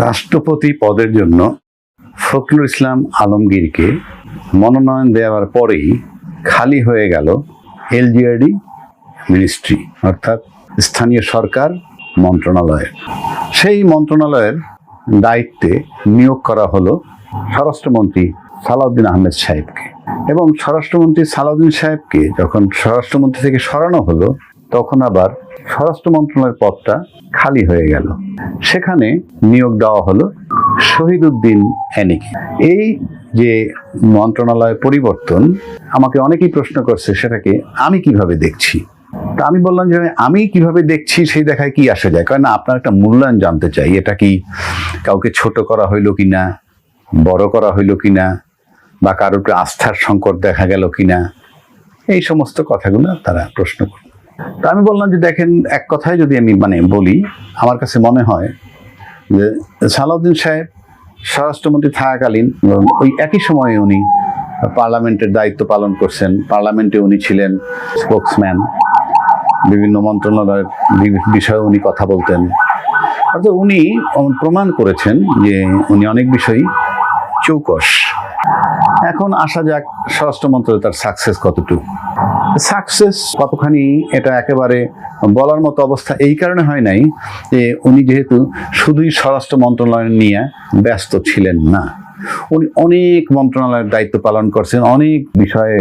রাষ্ট্রপতি পদের জন্য ফখরুল ইসলাম আলমগীরকে মনোনয়ন দেওয়ার পরেই খালি হয়ে গেল এলজিআরডি মিনিস্ট্রি, অর্থাৎ স্থানীয় সরকার মন্ত্রণালয়। সেই মন্ত্রণালয়ের দায়িত্বে নিয়োগ করা হলো স্বরাষ্ট্রমন্ত্রী সালাউদ্দিন আহমেদ সাহেবকে। এবং স্বরাষ্ট্রমন্ত্রী সালাউদ্দিন সাহেবকে যখন স্বরাষ্ট্রমন্ত্রী থেকে সরানো হলো, তখন আবার স্বরাষ্ট্র মন্ত্রণালয়ের পদটা খালি হয়ে গেল। সেখানে নিয়োগ দেওয়া হলো শহীদউদ্দিন এনিকে। এই যে মন্ত্রণালয় পরিবর্তন, আমাকে অনেকেই প্রশ্ন করছে সেটাকে আমি কিভাবে দেখছি। তা আমি বললাম যে আমি কিভাবে দেখছি সেই দেখায় কি আসে যায়, কারণ আপনার একটা মূল্যায়ন জানতে চাই। এটা কি কাউকে ছোট করা হইলো কিনা, বড় করা হইলো কিনা, বা কারোর উপরে আস্থার সংকট দেখা গেল কিনা, এই সমস্ত কথাগুলো তারা প্রশ্ন করে। তা আমি বললাম যে দেখেন, এক কথায় যদি আমি বলি, আমার কাছে মনে হয় যে সালাউদ্দিন সাহেব স্বরাষ্ট্রমন্ত্রী থাকাকালীন ওই একই সময়ে উনি পার্লামেন্টের দায়িত্ব পালন করছেন। পার্লামেন্টে উনি ছিলেন স্পোকসম্যান, বিভিন্ন মন্ত্রণালয়ের বিষয়ে উনি কথা বলতেন। অর্থাৎ উনি প্রমাণ করেছেন যে উনি অনেক বিষয়ই চৌকস। এখন আসা যাক স্বরাষ্ট্র মন্ত্রণালয় তার সাকসেস কতটুকু। সাকসেস কতখানি এটা একেবারে বলার মতো অবস্থা এই কারণে হয় নাই যে উনি যেহেতু শুধুই স্বরাষ্ট্র মন্ত্রণালয় নিয়ে ব্যস্ত ছিলেন না, উনি অনেক মন্ত্রণালয়ের দায়িত্ব পালন করছেন, অনেক বিষয়ে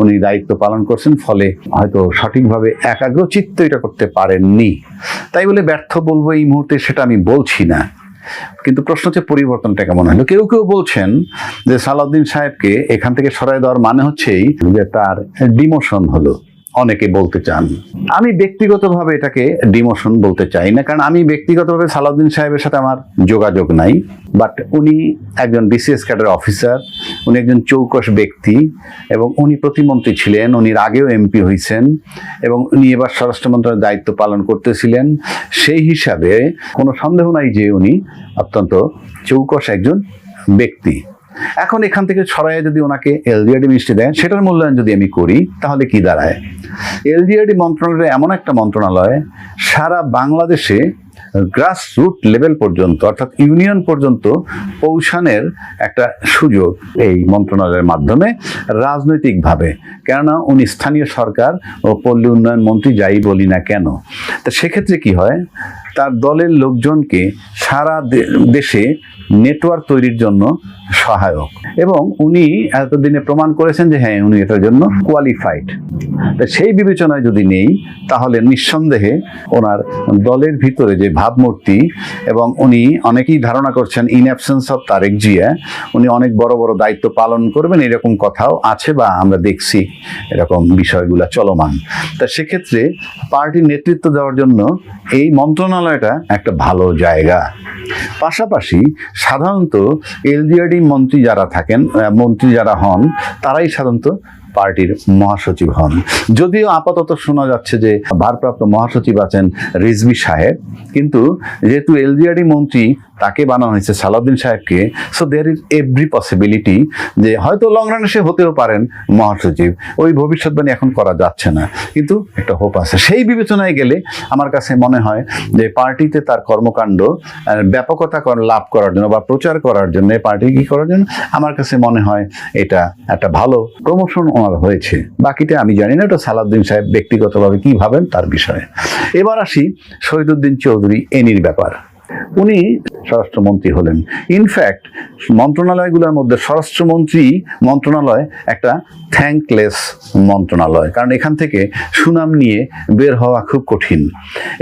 উনি দায়িত্ব পালন করছেন, ফলে হয়তো সঠিকভাবে একাগ্রচিত্ত এটা করতে পারেননি। তাই বলে ব্যর্থ বলবো এই মুহূর্তে সেটা আমি বলছি না, কিন্তু প্রশ্ন হচ্ছে পরিবর্তনটা কেমন হলো। কেউ কেউ বলছেন যে সালাউদ্দিন সাহেবকে এখান থেকে সরাই দেওয়ার মানে হচ্ছেই যে তার ডিমোশন হলো। অনেকে বলতে চান, আমি ব্যক্তিগতভাবে এটাকে ডিমোশন বলতে চাই না, কারণ আমি ব্যক্তিগতভাবে সালাউদ্দিন সাহেবের সাথে আমার যোগাযোগ নাই। বাট উনি একজন বিসিএস ক্যাডার অফিসার, উনি একজন চৌকস ব্যক্তি, এবং উনি প্রতিমন্ত্রী ছিলেন, উনি আগেও এমপি হয়েছেন, এবং উনি এবার স্বরাষ্ট্র মন্ত্রণালয়ের দায়িত্ব পালন করতেছিলেন। সেই হিসাবে কোনো সন্দেহ নাই যে উনি অত্যন্ত চৌকস একজন ব্যক্তি। এখন এখান থেকে ছড়াইয়ে যদি ওনাকে এলজিআরডি মিনিস্ট্রি দেন, সেটার মূল্যায়ন যদি আমি করি, তাহলে কি দাঁড়ায়? এলজিআরডি মন্ত্রণালয় এমন একটা মন্ত্রণালয়, সারা বাংলাদেশে গ্রাস রুট লেভেল পর্যন্ত, অর্থাৎ ইউনিয়ন পর্যন্ত পৌঁছানোর একটা সুযোগ এই মন্ত্রণালয়ের মাধ্যমে রাজনৈতিকভাবে। কেননা উনি স্থানীয় সরকার ও পল্লী উন্নয়ন মন্ত্রী, যাই বলি না কেন। তা সেক্ষেত্রে কি হয়, তার দলের লোকজনকে সারা দেশে নেটওয়ার্ক তৈরির জন্য সহায়ক, এবং উনি এতদিনে প্রমাণ করেছেন যে হ্যাঁ, উনি এটার জন্য কোয়ালিফাইড। তা সেই বিবেচনায় যদি নেই, তাহলে নিঃসন্দেহে ওনার দলের ভিতরে যে ভাবমূর্তি, এবং উনি অনেকেই ধারণা করছেন in absence of Tarique Zia উনি অনেক বড় বড় দায়িত্ব পালন করবেন, এরকম কথাও আছে বা আমরা দেখছি এরকম বিষয়গুলো চলমান। তা সেক্ষেত্রে পার্টির নেতৃত্ব দেওয়ার জন্য এই মন্ত্রণালয়টা একটা ভালো জায়গা। পাশাপাশি সাধারণত এলজিআরডি মন্ত্রী যারা থাকেন, মন্ত্রী যারা হন, তারাই সাধারণত পার্টির মহাসচিব হন। যদিও আপাতত শোনা যাচ্ছে যে ভারপ্রাপ্ত মহাসচিব আছেন রিজভী সাহেব, কিন্তু যেহেতু এলজিআরডি মন্ত্রী তাকে বানানো হয়েছে সালাউদ্দিন সাহেবকে, so there is every possibility যে হয়তো লং রানে সে হতেও পারেন মহাসচিব। ওই ভবিষ্যৎবাণী এখন করা যাচ্ছে না, কিন্তু একটা হোপ আছে। সেই বিবেচনায় গেলে আমার কাছে মনে হয় যে পার্টিতে তার কর্মকাণ্ড ব্যাপকতা লাভ করার জন্য বা প্রচার করার জন্য, পার্টি কি করার জন্য, আমার কাছে মনে হয় এটা একটা ভালো প্রমোশন ওনার হয়েছে। বাকিটা আমি জানি না, এটা সালাউদ্দিন সাহেব ব্যক্তিগতভাবে কি ভাবেন তার বিষয়ে। এবার আসি শহীদউদ্দিন চৌধুরী এনির ব্যাপার। উনি স্বরাষ্ট্রমন্ত্রী হলেন। ইনফ্যাক্ট মন্ত্রণালয়গুলোর মধ্যে স্বরাষ্ট্রমন্ত্রী মন্ত্রণালয় একটা থ্যাঙ্কলেস মন্ত্রণালয়, কারণ এখান থেকে সুনাম নিয়ে বের হওয়া খুব কঠিন।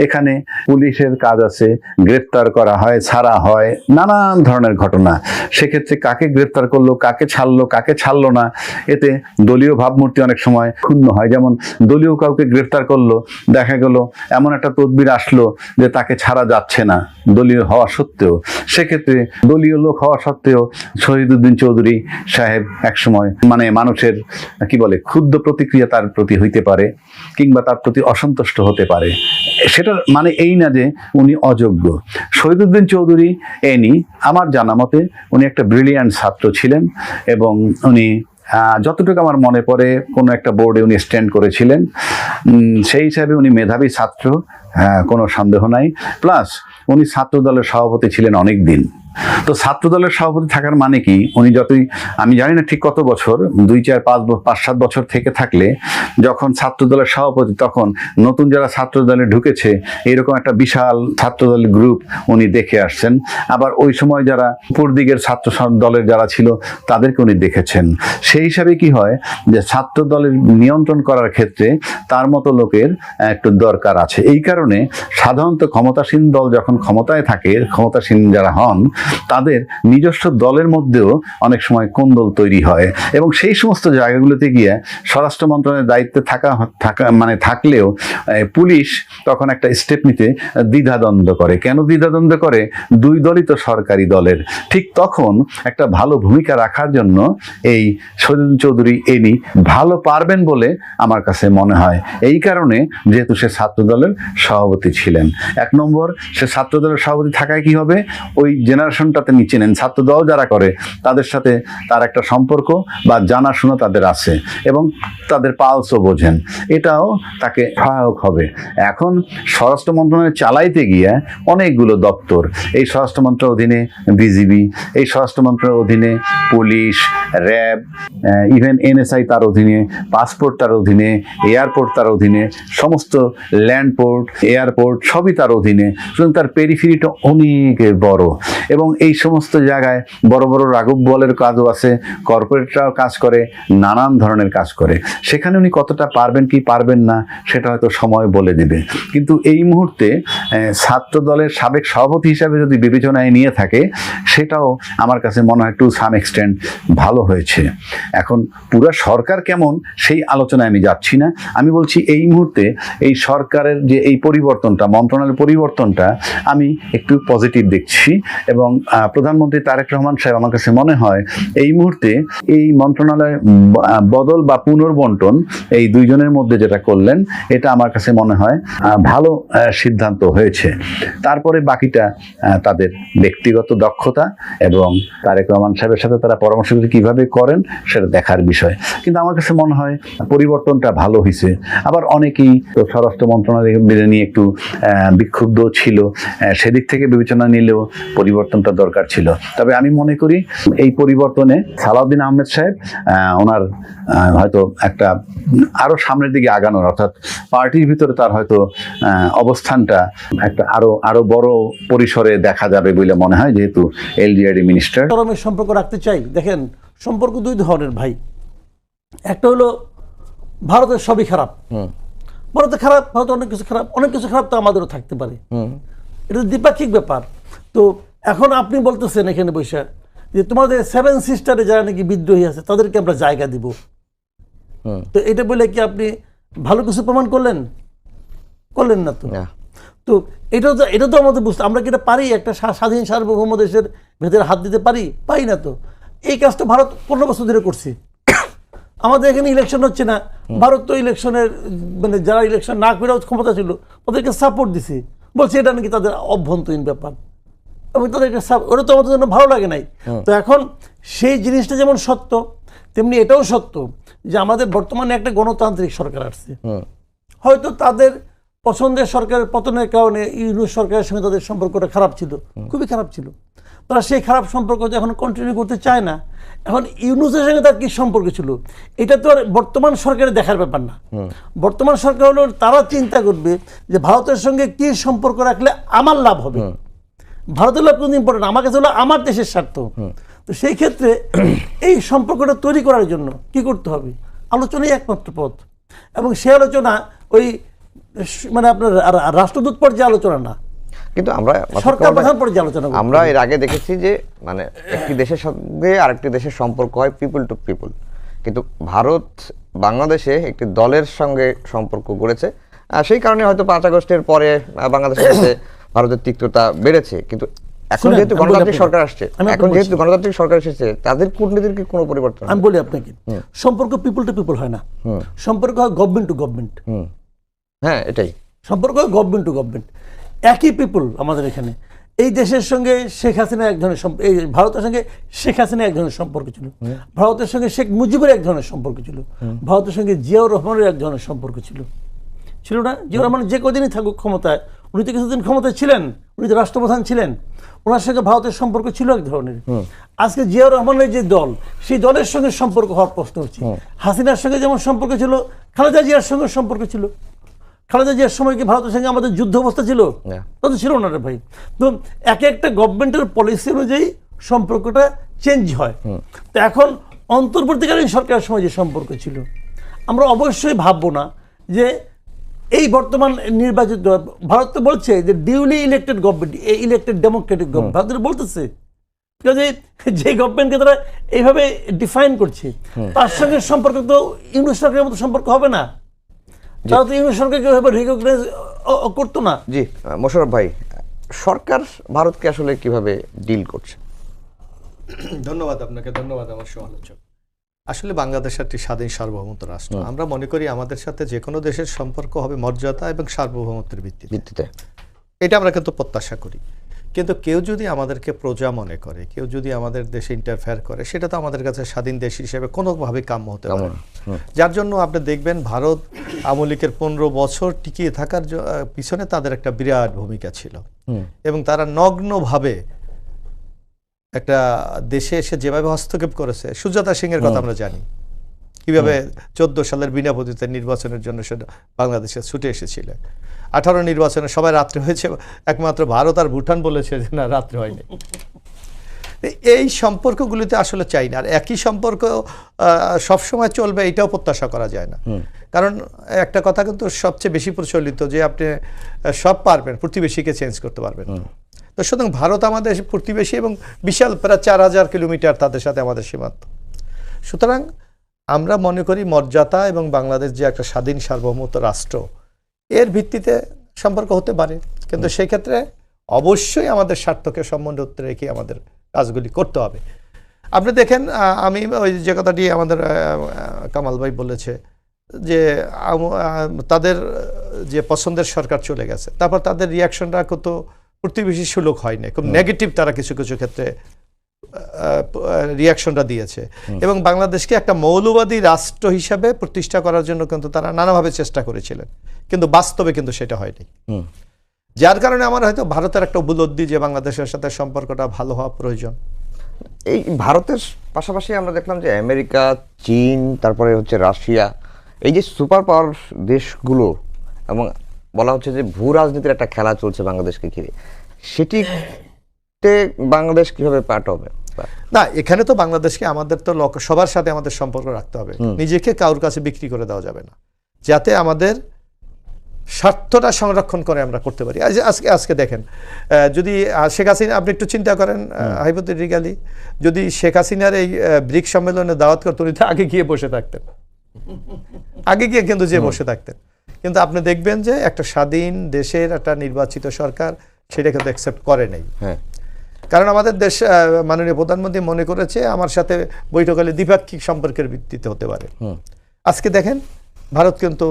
এখানে পুলিশের কাজ আছে, গ্রেপ্তার করা হয়, ছাড়া হয়, নানান ধরনের ঘটনা। সেক্ষেত্রে কাকে গ্রেপ্তার করলো, কাকে ছাড়লো না, এতে দলীয় ভাবমূর্তি অনেক সময় ক্ষুণ্ণ হয়। যেমন দলীয় কাউকে গ্রেপ্তার করলো, দেখা গেল এমন একটা তদবির আসলো যে তাকে ছাড়া যাচ্ছে না দলীয় হওয়া সত্ত্বেও। সেক্ষেত্রে দলীয় লোক হওয়া সত্ত্বেও শহীদউদ্দিন চৌধুরী সাহেব একসময় মানুষের ক্ষুদ্র প্রতিক্রিয়া তার প্রতি হইতে পারে, কিংবা তার প্রতি অসন্তুষ্ট হতে পারে। সেটা এই না যে উনি অযোগ্য। শহীদউদ্দিন চৌধুরী এনি আমার জানা মতে উনি একটা ব্রিলিয়ান্ট ছাত্র ছিলেন, এবং উনি যতটুকু আমার মনে পড়ে কোনো একটা বোর্ডে উনি স্ট্যান্ড করেছিলেন। সেই হিসাবে উনি মেধাবী ছাত্র, কোনো সন্দেহ নাই। প্লাস উনি ছাত্র দলের সভাপতি ছিলেন অনেক দিন। তো ছাত্র দলের সভাপতি থাকার মানে কি, উনি যতই, আমি জানি না ঠিক কত বছর, 2, 4, 5, 7 বছর থেকে থাকলে, যখন ছাত্র দলের সভাপতি তখন নতুন যারা ছাত্র দলে ঢুকেছে এরকম একটা বিশাল ছাত্র দলের গ্রুপ উনি দেখে আসছেন। আবার ওই সময় যারা উপর দিকের ছাত্র দলের যারা ছিল তাদেরকে উনি দেখেছেন। সেই হিসাবে কি হয় যে ছাত্র দলের নিয়ন্ত্রণ করার ক্ষেত্রে তার মতো লোকের একটু দরকার আছে। এই কারণে সাধারণত ক্ষমতাসীন দল যখন ক্ষমতায় থাকে, ক্ষমতাসীন যারা হন, তাদের নিজস্ব দলের মধ্যেও অনেক সময় কোন্দল তৈরি হয়, এবং সেই সমস্ত জায়গাগুলোতে গিয়ে স্বরাষ্ট্র মন্ত্রণালয়ের দায়িত্বে থাকলেও পুলিশ তখন একটা স্টেপ নিতে দ্বিধাদ্বন্দ্ব করে। কেন দ্বিধাদ্বন্দ্ব করে? দুই দলই তো সরকারি দলের। ঠিক তখন একটা ভালো ভূমিকা রাখার জন্য এই শহীদুদ্দিন চৌধুরী এনি ভালো পারবেন বলে আমার কাছে মনে হয়। এই কারণে যেহেতু সে ছাত্র দলের সভাপতি ছিলেন, 1 নম্বর সে ছাত্র দলের সভাপতি থাকায় কি হবে, ওই জেনারেশনটাতে নিচে নেন, ছাত্র দল যারা করে তাদের সাথে তার একটা সম্পর্ক বা জানাশোনা তাদের আছে এবং তাদের পালসও বোঝেন, এটাও তাকে সহায়ক হবে। এখন স্বরাষ্ট্র মন্ত্রণালয় চালাইতে গিয়ে অনেকগুলো দপ্তর, এই স্বরাষ্ট্র মন্ত্রণালয়ের অধীনে বিজিবি, এই স্বরাষ্ট্র মন্ত্রণালয়ের অধীনে পুলিশ, র্যাব, ইভেন এনএসআই তার অধীনে, পাসপোর্ট তার অধীনে, এয়ারপোর্ট তার অধীনে, সমস্ত ল্যান্ডপোর্ট, এয়ারপোর্ট সবই তার অধীনে। সুতরাং তার পেরিফেরিটা অনেক বড়, এবং এই সমস্ত জায়গায় বড় বড় রাঘব বলের কাজও আছে, কর্পোরেটরাও কাজ করে, নানান ধরনের কাজ করে। সেখানে উনি কতটা পারবেন কি পারবেন না সেটা হয়তো সময় বলে দিবে। কিন্তু এই মুহূর্তে ছাত্র দলের সাবেক সভাপতি হিসাবে যদি বিবেচনায় নিয়ে থাকে, সেটাও আমার কাছে মনে হয় টু সাম এক্সটেন্ট ভালো হয়েছে। এখন পুরো সরকার কেমন সেই আলোচনায় আমি যাচ্ছি না, আমি বলছি এই মুহূর্তে এই সরকারের যে এই পরিবর্তনটা, মন্ত্রণালয়ের পরিবর্তনটা আমি একটু পজিটিভ দেখছি। এবং প্রধানমন্ত্রী তারেক রহমান সাহেব আমার কাছে মনে হয় এই মুহূর্তে এই মন্ত্রণালয় বদল বা পুনর্বন্টন এই দুইজনের মধ্যে যেটা করলেন, এটা আমার কাছে মনে হয় ভালো সিদ্ধান্ত হয়েছে। তারপরে বাকিটা তাদের ব্যক্তিগত দক্ষতা এবং তারেক রহমান সাহেবের সাথে তারা পরামর্শ করে কীভাবে করেন সেটা দেখার বিষয়। কিন্তু আমার কাছে মনে হয় পরিবর্তনটা ভালো হয়েছে। আবার অনেকেই তো স্বরাষ্ট্র মন্ত্রণালয় নিয়ে একটু বিক্ষুব্ধ ছিল, সেদিক থেকে বিবেচনা নিলেও পরিবর্তনটা দরকার ছিল। তবে আমি মনে করি এই পরিবর্তনে সালাউদ্দিন আহমেদ সাহেব ওনার হয়তো একটা আরো সামনের দিকে আগানোর, অর্থাৎ পার্টির ভিতরে তার হয়তো অবস্থানটা একটা আরো বড় পরিসরে দেখা যাবে বলে মনে হয়, যেহেতু এলজিআরডি মিনিস্টার। আমি সম্পর্ক রাখতে চাই। দেখেন, সম্পর্ক দুই ধরনের ভাই। একটা হলো ভারতের সবই খারাপ, ভারতে খারাপ, ভারতে অনেক কিছু খারাপ, অনেক কিছু খারাপ তো আমাদেরও থাকতে পারে, এটা দ্বিপাক্ষিক ব্যাপার। তো এখন আপনি বলতেছেন এখানে বসে যে তোমাদের 7 সিস্টারে যারা নাকি বিদ্রোহী আছে তাদেরকে আমরা জায়গা দিব, তো এটা বলে কি আপনি ভালো কিছু প্রমাণ করলেন না? তো তো এটা তো আমাদের বুঝতে, আমরা কি এটা পারি? একটা স্বাধীন সার্বভৌম দেশের ভেতরে হাত দিতে পারি না। তো এই কাজটা ভারত 15 বছর ধরে করছে। আমাদের এখানে ইলেকশন হচ্ছে না, ভারত তো ইলেকশনের মানে যারা ইলেকশন না করে ক্ষমতা ছিল ওদেরকে সাপোর্ট দিছে, বলছে এটা নাকি তাদের অভ্যন্তরীণ ব্যাপার, এবং তাদেরকে ওটা তো আমাদের জন্য ভালো লাগে নাই। তো এখন সেই জিনিসটা যেমন সত্য, তেমনি এটাও সত্য যে আমাদের বর্তমানে একটা গণতান্ত্রিক সরকার আসছে। হয়তো তাদের পছন্দের সরকারের পতনের কারণে ইউনূস সরকারের সঙ্গে তাদের সম্পর্কটা খারাপ ছিল, খুবই খারাপ ছিল। তারা সেই খারাপ সম্পর্ক এখন কন্টিনিউ করতে চায় না। এখন ইউনূসের সঙ্গে তার কি সম্পর্ক ছিল এটা তো আর বর্তমান সরকারের দেখার ব্যাপার না। বর্তমান সরকার হলো তারা চিন্তা করবে যে ভারতের সঙ্গে কি সম্পর্ক রাখলে আমার লাভ হবে। ভারতের লাভ কিন্তু ইম্পর্টেন্ট, আমার কাছে হলো আমার দেশের স্বার্থ। তো সেই ক্ষেত্রে এই সম্পর্কটা তৈরি করার জন্য কি করতে হবে? আলোচনাই একমাত্র পথ, এবং সে আলোচনা ওই মানে আপনার রাষ্ট্রদূত পর্যায়ে আলোচনা না, কিন্তু আমরা সরকার প্রধান পর্যায়ে আলোচনা। আমরা এর আগে দেখেছি যে মানে একটি দেশের সঙ্গে আরেকটি দেশের সম্পর্ক হয় পিপল টু পিপল, কিন্তু ভারত বাংলাদেশে একটি দলের সঙ্গে সম্পর্ক গড়েছে। সেই কারণে হয়তো 5 আগস্টের পরে বাংলাদেশের সাথে ভারতের তিক্ততা বেড়েছে। কিন্তু এখন যেহেতু গণতান্ত্রিক সরকার এসেছে, তাদের কূটনীতির কি কোনো পরিবর্তন? আমি বলি আপনাকে, সম্পর্ক পিপল টু পিপল হয় না, সম্পর্ক হয় গভর্নমেন্ট টু গভর্নমেন্ট। হ্যাঁ, এটাই সম্পর্ক হয় গভর্নমেন্ট টু গভর্নমেন্ট। একই পিপল আমাদের এখানে। এই দেশের সঙ্গে শেখ হাসিনা এক ধরনের, এই ভারতের সঙ্গে শেখ হাসিনা এক ধরনের সম্পর্ক ছিল, ভারতের সঙ্গে শেখ মুজিবের এক ধরনের সম্পর্ক ছিল, ভারতের সঙ্গে জিয়াউর রহমানের এক ধরনের সম্পর্ক ছিল না? জিয়াউর রহমান যে কদিনই থাকুক ক্ষমতায়, উনি তো কিছুদিন ক্ষমতায় ছিলেন, উনি তো রাষ্ট্রপ্রধান ছিলেন, ওনার সঙ্গে ভারতের সম্পর্ক ছিল এক ধরনের। আজকে জিয়াউর রহমানের যে দল, সেই দলের সঙ্গে সম্পর্ক হওয়ার প্রশ্ন হচ্ছে। হাসিনার সঙ্গে যেমন সম্পর্ক ছিল, খালেদা জিয়ার সঙ্গে সম্পর্ক ছিল। খালেদা জিয়ার সময় কি ভারতের সঙ্গে আমাদের যুদ্ধ অবস্থা ছিল? তা তো ছিল না রে ভাই। তো এক একটা গভর্নমেন্টের পলিসি অনুযায়ী সম্পর্কটা চেঞ্জ হয়। তো এখন অন্তর্বর্তীকালীন সরকারের সময় যে সম্পর্ক ছিল, আমরা অবশ্যই ভাববো না যে এই বর্তমান নির্বাচিত ভারত তো বলছে যে duly elected government, elected Democratic government, Bharat বলতেছে যে গভর্নমেন্টকে তারা এইভাবে ডিফাইন করছে, তার সঙ্গে সম্পর্ক তো ইউনিট সরকারের মতো সম্পর্ক হবে না। তারা তো ইউনিট সরকারকে ওইভাবে রিকগনাইজ করতো না। জি মোশাররফ ভাই, সরকার ভারতকে আসলে কিভাবে ডিল করছে? ধন্যবাদ আপনাকে, ধন্যবাদ আমার সমালোচক। আসলে বাংলাদেশ একটি স্বাধীন সার্বভৌমত্ব রাষ্ট্র। আমরা মনে করি আমাদের সাথে যে কোনো দেশের সম্পর্ক হবে মর্যাদা এবং সার্বভৌমত্বের ভিত্তিতে, এটা আমরা কিন্তু প্রত্যাশা করি। কিন্তু কেউ যদি আমাদেরকে প্রজা মনে করে, কেউ যদি আমাদের দেশে ইন্টারফেয়ার করে, সেটা তো আমাদের কাছে স্বাধীন দেশ হিসেবে কোনোভাবে কাম্য হতে পারে না। যার জন্য আপনি দেখবেন ভারত আওয়ামী লীগের 15 বছর টিকিয়ে থাকার পিছনে তাদের একটা বিরাট ভূমিকা ছিল, এবং তারা নগ্নভাবে একটা দেশে এসে যেভাবে হস্তক্ষেপ করেছে, সুজাতা সিং এর কথা আমরা জানি, কিভাবে 14 সালের বিনা প্রতিদ্বন্দ্বিতার নির্বাচনের জন্য সেটা বাংলাদেশে ছুটে এসেছিল। 18 নির্বাচনে সবাই রাত্রে হয়েছে, একমাত্র ভারত আর ভুটান বলেছে যে না, রাত্রে হয়নি। এই সম্পর্কগুলিতে আসলে চাই না। আর একই সম্পর্ক সবসময় চলবে এটাও প্রত্যাশা করা যায় না। কারণ একটা কথা কিন্তু সবচেয়ে বেশি প্রচলিত যে আপনি সব পারবেন, প্রতিবেশীকে চেঞ্জ করতে পারবেন। তো সুতরাং ভারত আমাদের প্রতিবেশী এবং বিশাল প্রায় 4000 কিলোমিটার তাদের সাথে আমাদের সীমান্ত। সুতরাং আমরা মনে করি মর্যাদা এবং বাংলাদেশ যে একটা স্বাধীন সার্বভৌমত্ব রাষ্ট্র, এর ভিত্তিতে সম্পর্ক হতে পারে। কিন্তু সেই ক্ষেত্রে অবশ্যই আমাদের স্বার্থকে সম্বন্ধ রেখে আমাদের কাজগুলি করতে হবে। আপনি দেখেন, আমি ওই যে কথাটি আমাদের কামাল ভাই বলেছে যে তাদের যে পছন্দের সরকার চলে গেছে, তারপর তাদের রিয়াকশনটা কত প্রতিবেশী সুলভ হয়নি, খুব নেগেটিভ তারা কিছু কিছু ক্ষেত্রে রিয়াকশনটা দিয়েছে। এবং বাংলাদেশকে একটা মৌলবাদী রাষ্ট্র হিসাবে প্রতিষ্ঠা করার জন্য কিন্তু তারা নানাভাবে চেষ্টা করেছিলেন, কিন্তু বাস্তবে কিন্তু সেটা হয়নি। যার কারণে আমার হয়তো ভারতের একটা উপলব্ধি যে বাংলাদেশের সাথে সম্পর্কটা ভালো হওয়া প্রয়োজন। এই ভারতের পাশাপাশি আমরা দেখলাম যে আমেরিকা, চীন, তারপরে হচ্ছে রাশিয়া, এই যে সুপার পাওয়ার দেশগুলো, এবং বলা হচ্ছে যে ভূ রাজনীতির একটা খেলা চলছে বাংলাদেশকে ঘিরে, সেটিতে বাংলাদেশ কিভাবে পার্ট হবে? না, এখানে তো বাংলাদেশকে আমাদের তো সবার সাথে আমাদের সম্পর্ক রাখতে হবে, নিজেকে কারোর কাছে বিক্রি করে দেওয়া যাবে না, যাতে আমাদের স্বার্থটা সংরক্ষণ করে আমরা করতে পারি। আজকে দেখেন, যদি শেখ হাসিনা, আপনি একটু চিন্তা করেন হাইপোথেটিক্যালি, যদি শেখ হাসিনার এই ব্রিক্স সম্মেলনে দাওয়াত করতে, উনি তো আগে গিয়ে বসে থাকতেন, আগে গিয়ে কিন্তু যে বসে থাকতেন। কিন্তু আপনি দেখবেন যে একটা স্বাধীন দেশের একটা নির্বাচিত সরকার সেটা কিন্তু অ্যাকসেপ্ট করে নাই। কারণ আমাদের দেশ মাননীয় প্রধানমন্ত্রী মনে করেছে আমার সাথে বৈঠক হলে দ্বিপাক্ষিক সম্পর্কের ভিত্তিতে হতে পারে। আজকে দেখেন ভারত কিন্তু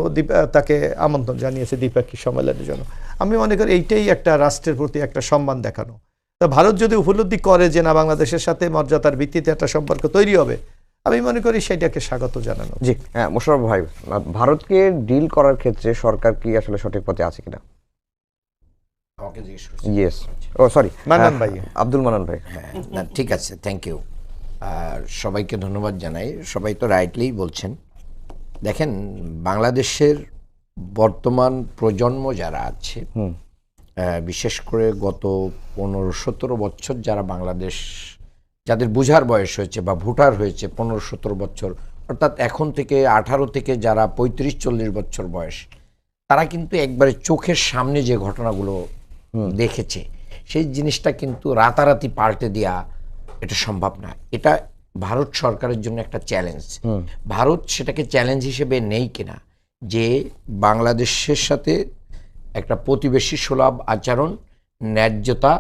তাকে আমন্ত্রণ জানিয়েছে দ্বিপাক্ষিক সম্মেলনের জন্য। আমি মনে করি এইটাই একটা রাষ্ট্রের প্রতি একটা সম্মান দেখানো। তো ভারত যদি উপলব্ধি করে যে না, বাংলাদেশের সাথে মর্যাদার ভিত্তিতে একটা সম্পর্ক তৈরি হবে, আমি মনে করি সেটাকে স্বাগত জানানো। জি হ্যাঁ, মোশাররফ ভাই, ভারতকে ডিল করার ক্ষেত্রে সরকার কি আসলে সঠিক পথে আছে কিনা? ইয়েস, ও সরি, মান্নান ভাই, আব্দুল মান্নান ভাই। হ্যাঁ, না ঠিক আছে, থ্যাংক ইউ। আর সবাইকে ধন্যবাদ জানাই, সবাই তো রাইটলি বলছেন। দেখেন, বাংলাদেশের বর্তমান প্রজন্ম যারা আছে, বিশেষ করে গত 15-17 বছর যারা বাংলাদেশ, যাদের বুঝার বয়স হয়েছে বা ভোটার হয়েছে 15-17 বছর, অর্থাৎ এখন থেকে 18 থেকে যারা 35-40 বছর বয়স, তারা কিন্তু একবারে চোখের সামনে যে ঘটনাগুলো দেখেছে, সেই জিনিসটা কিন্তু রাতারাতি পাল্টে দেওয়া এটা সম্ভব না। এটা ভারত সরকারের জন্য একটা চ্যালেঞ্জ। ভারত সেটাকে চ্যালেঞ্জ হিসেবে নেই কিনা, যে বাংলাদেশের সাথে একটা প্রতিবেশী সুলভ আচরণ, ন্যায্যতা,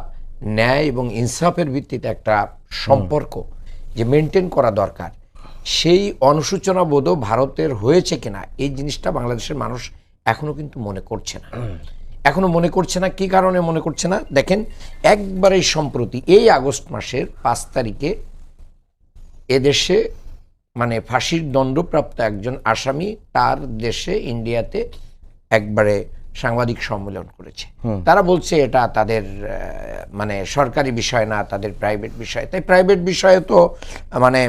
ন্যায় এবং ইনসাফের ভিত্তিতে একটা সম্পর্ক যে মেনটেন করা দরকার, সেই অনুসূচনা বোধও ভারতের হয়েছে কিনা, এই জিনিসটা বাংলাদেশের মানুষ এখনো কিন্তু মনে করছে না। এখনো মনে করছে না। কি কারণে মনে করছে না? দেখেন, একবারেই সম্প্রতি এই আগস্ট মাসের 5 তারিখে এদেশে মানে ফাঁসির দণ্ডপ্রাপ্ত একজন আসামি তার দেশে ইন্ডিয়াতে একবারে সাংবাদিক সম্মেলন করেছে। তারা বলছে এটা তাদের মানে সরকারি বিষয় না, তাদের প্রাইভেট বিষয়। তাই প্রাইভেট বিষয়ে তো মানে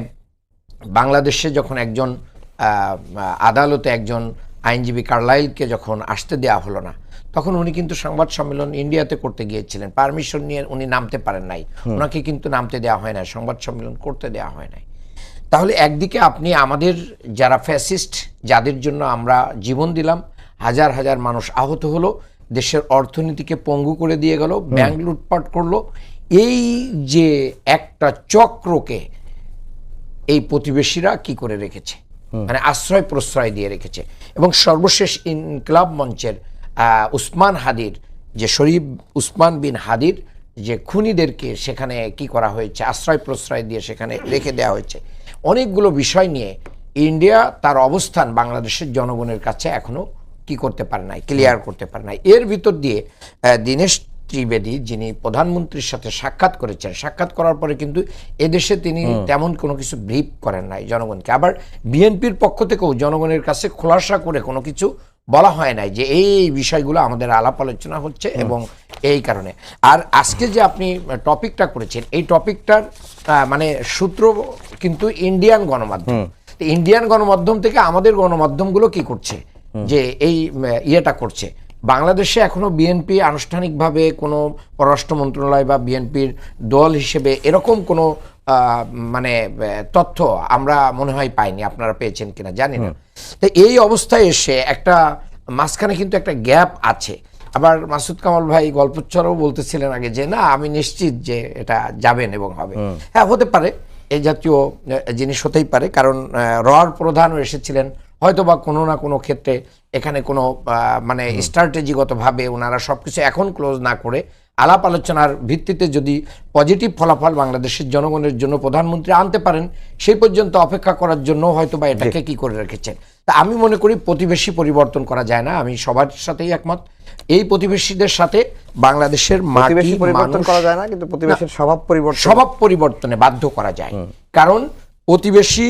বাংলাদেশে যখন একজন আদালতে একজন আইনজীবী কার্লাইলকে যখন আসতে দেওয়া হলো না, তখন উনি কিন্তু সংবাদ সম্মেলন ইন্ডিয়াতে করতে গিয়েছিলেন, পারমিশন নিয়ে উনি নামতে পারেন নাই, ওনাকে কিন্তু নামতে দেওয়া হয় না, সংবাদ সম্মেলন করতে দেওয়া হয় নাই। তাহলে একদিকে আপনি আমাদের যারা ফ্যাসিস্ট, যাদের জন্য আমরা জীবন দিলাম, হাজার হাজার মানুষ আহত হলো, দেশের অর্থনীতিকে পঙ্গু করে দিয়ে গেল, ব্যাংক লুটপাট করলো, এই যে একটা চক্রকে এই প্রতিবেশীরা কি করে রেখেছে, মানে আশ্রয় প্রশ্রয় দিয়ে রেখেছে। এবং সর্বশেষ ইনকিলাব মঞ্চের উসমান হাদির যে শরীফ উসমান বিন হাদির যে খুনিদেরকে সেখানে কি করা হয়েছে, আশ্রয় প্রশ্রয় দিয়ে সেখানে রেখে দেওয়া হয়েছে। অনেকগুলো বিষয় নিয়ে ইন্ডিয়া তার অবস্থান বাংলাদেশের জনগণের কাছে এখনো কি করতে পারে নাই, ক্লিয়ার করতে পারে নাই। এর ভিতর দিয়ে দীনেশ ত্রিবেদী, যিনি প্রধানমন্ত্রীর সাথে সাক্ষাৎ করেছেন, সাক্ষাৎ করার পরে কিন্তু এদেশে তিনি তেমন কোনো কিছু ব্রিফ করেন নাই জনগণকে। আবার বিএনপির পক্ষ থেকেও জনগণের কাছে খোলাসা করে কোনো কিছু বলা হয় নাই যে এই বিষয়গুলো আমাদের আলাপ আলোচনা হচ্ছে এবং এই কারণে। আর আজকে যে আপনি টপিকটা করেছেন, এই টপিকটার মানে সূত্র কিন্তু ইন্ডিয়ান গণমাধ্যম। ইন্ডিয়ান গণমাধ্যম থেকে আমাদের গণমাধ্যমগুলো কি করছে যে এই ইয়েটা করছে। বাংলাদেশে এখনো বিএনপি আনুষ্ঠানিকভাবে কোনো পররাষ্ট্র মন্ত্রণালয় বা বিএনপির দল হিসেবে এরকম কোনো মানে তথ্য আমরা মনে হয় পাইনি। আপনারা পেয়েছেন কিনা জানি না। তো এই অবস্থায় এসে একটা মাঝখানে কিন্তু একটা গ্যাপ আছে। আবার মাসুদ কামাল ভাই গল্পচ্ছরও বলতেছিলেন আগে যে না আমি নিশ্চিত যে এটা যাবেন এবং হবে। হ্যাঁ, হতে পারে, এই জাতীয় জিনিস হতেই পারে, কারণ রর প্রধানও এসেছিলেন, হয়তো বা কোনো না কোনো ক্ষেত্রে এখানে কোনো মানে স্ট্র্যাটেজিগতভাবে ওনারা সব কিছু এখন ক্লোজ না করে আলাপ আলোচনার ভিত্তিতে যদি পজিটিভ ফলাফল বাংলাদেশের জনগণের জন্য প্রধানমন্ত্রী আনতে পারেন, সেই পর্যন্ত অপেক্ষা করার জন্য হয়তো বা এটাকে কি করে রেখেছেন। তা আমি মনে করি প্রতিবেশী পরিবর্তন করা যায় না, আমি সবার সাথেই একমত। এই প্রতিবেশীদের সাথে বাংলাদেশের প্রতিবেশী পরিবর্তন করা যায় না, কিন্তু প্রতিবেশীর স্বভাব পরিবর্তনে বাধ্য করা যায়। কারণ প্রতিবেশী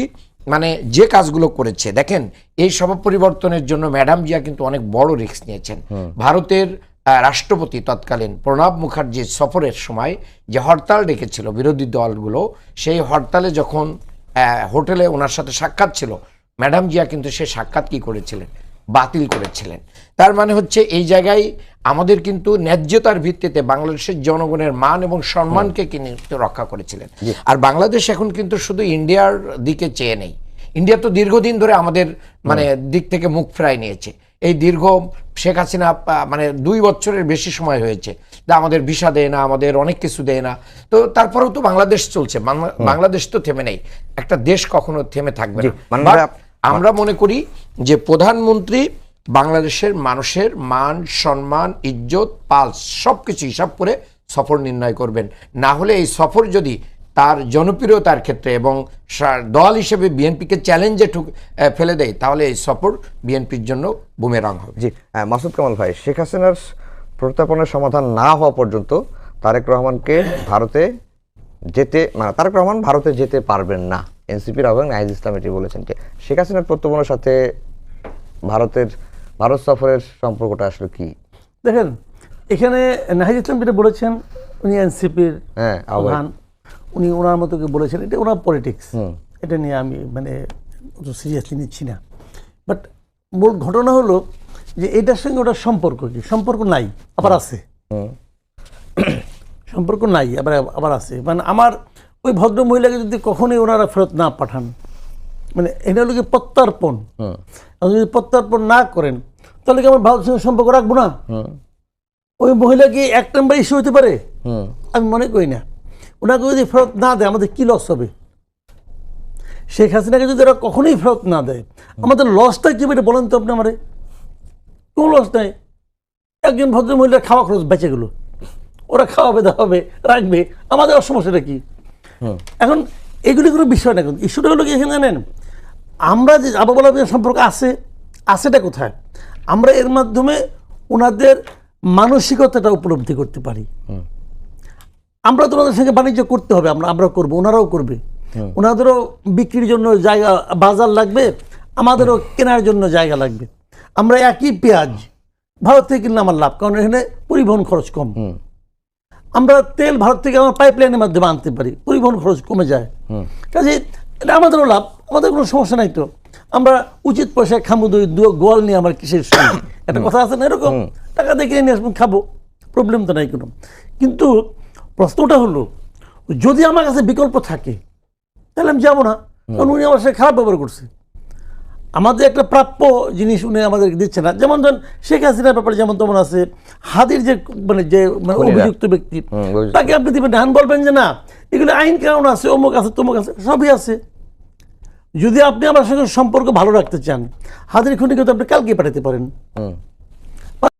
মানে যে কাজগুলো করেছে, দেখেন এই স্বভাব পরিবর্তনের জন্য ম্যাডাম জিয়া কিন্তু অনেক বড় রিস্ক নিয়েছেন। ভারতের রাষ্ট্রপতি তৎকালীন প্রণব মুখার্জির সফরের সময় যে হরতাল ডেকেছিল বিরোধী দলগুলো, সেই হরতালে যখন হোটেলে ওনার সাথে সাক্ষাৎ ছিল, ম্যাডাম জিয়া কিন্তু সে সাক্ষাৎ কি করেছিলেন, বাতিল করেছিলেন। তার মানে হচ্ছে এই জায়গায় আমাদের কিন্তু ন্যায্যতার ভিত্তিতে বাংলাদেশের জনগণের মান এবং সম্মানকে কিন্তু রক্ষা করেছিলেন। আর বাংলাদেশ এখন কিন্তু শুধু ইন্ডিয়ার দিকে চেয়ে নেই, ইন্ডিয়া তো দীর্ঘদিন ধরে আমাদের মানে দিক থেকে মুখ ফেরাই নিয়েছে। এই দীর্ঘ শেখ হাসিনা মানে 2 বছরের বেশি সময় হয়েছে, আমাদের ভিসা দেয় না, আমাদের অনেক কিছু দেয় না। তো তারপরেও তো বাংলাদেশ চলছে, বাংলাদেশ তো থেমে নেই, একটা দেশ কখনো থেমে থাকবে না। আমরা মনে করি যে প্রধানমন্ত্রী বাংলাদেশের মানুষের মান সম্মান ইজ্জত পালস সবকিছু হিসাব করে সফর নির্ণয় করবেন। না হলে এই সফর যদি তার জনপ্রিয়তার ক্ষেত্রে এবং দল হিসেবে বিএনপিকে চ্যালেঞ্জে ফেলে দেয়, তাহলে এই সফর বিএনপির জন্য বুমেরাং হবে। জি, মাসুদ কামাল ভাই, শেখ হাসিনার প্রত্যাপনের সমাধান না হওয়া পর্যন্ত তারেক রহমানকে ভারতে যেতে মানে তারেক রহমান ভারতে যেতে পারবেন না। এনসিপির আহ্বায়ক নাহিদ ইসলাম এটি বলেছেন। শেখ হাসিনার প্রত্যাপনের সাথে ভারত সফরের সম্পর্কটা আসলে কি? দেখেন, এখানে নাহিদ ইসলাম যেটা বলেছেন, উনি এনসিপির প্রধান, উনি ওনার মতো বলেছেন, এটা ওনার পলিটিক্স, এটা নিয়ে আমি মানে অত সিরিয়াসলি নিচ্ছি না। বাট মূল ঘটনা হলো যে এটার সঙ্গে ওটার সম্পর্ক কি? সম্পর্ক নাই, আবার আছে। সম্পর্ক নাই, আবার আছে। মানে আমার ওই ভদ্র মহিলাকে যদি কখনোই ওনারা ফেরত না পাঠান, মানে এটা হলো কি প্রত্যার্পণ, যদি প্রত্যার্পণ না করেন তাহলে কি আমার ভারতের সঙ্গে সম্পর্ক রাখবো না? ওই মহিলা কি এক নাম্বার ইস্যু হতে পারে? আমি মনে করি না। ওনাকে যদি ফেরত না দেয় আমাদের কি লস হবে? শেখ হাসিনাকে যদি ওরা কখনোই ফেরত না দেয়, আমাদের লসটা কি এটা বলেন তো আপনি আমারে? কোনো লস নাই। একজন ভদ্র মহিলার খাওয়া খরচ বেঁচে গেল, ওরা খাওয়াবে দাওয়াবে রাখবে, আমাদের সমস্যাটা কি? এখন এগুলি কোনো বিষয় না। কিন্তু ইস্যুটা হলো কি এখানে জানেন, আমরা যে আবার বলা সম্পর্ক আছেটা কোথায়? আমরা এর মাধ্যমে ওনাদের মানসিকতাটা উপলব্ধি করতে পারি। আমরা তো ওনাদের সঙ্গে বাণিজ্য করতে হবে, আমরা করবো, ওনারাও করবে। ওনাদেরও বিক্রির জন্য জায়গা বাজার লাগবে, আমাদেরও কেনার জন্য জায়গা লাগবে। আমরা একই পেঁয়াজ ভারত থেকে কিনলে আমার লাভ, কারণ এখানে পরিবহন খরচ কম। আমরা তেল ভারত থেকে আমার পাইপলাইনের মাধ্যমে আনতে পারি, পরিবহন খরচ কমে যায়। কাজে এটা আমাদেরও লাভ, আমাদের কোনো সমস্যা নাই। তো আমরা উচিত পয়সায় খামো দই, গোয়াল নিয়ে আমার কিসের সুবিধা? একটা কথা আছে না এরকম, টাকা দিয়ে কিনে নিয়ে আসবো, খাবো, প্রবলেম তো নাই কোনো। কিন্তু প্রশ্নটা হলো, যদি আমার কাছে বিকল্প থাকে তাহলে আমি যাবো না, কারণ উনি আমার সাথে খারাপ ব্যবহার করছে। আমাদের একটা প্রাপ্য জিনিস উনি আমাদেরকে দিচ্ছে না। যেমন ধরেন শেখ হাসিনার ব্যাপারে যেমন তেমন আছে, হাদির যে অভিযুক্ত ব্যক্তি, তাকে আপনি দিবেন ডান, বলবেন যে না এগুলো আইন কানুন আছে, অমুক আছে তমুক আছে, সবই আছে। যদি আপনি আমার সঙ্গে সম্পর্ক ভালো রাখতে চান, হাদির খুনিকে তো আপনি কালকে পাঠাতে পারেন।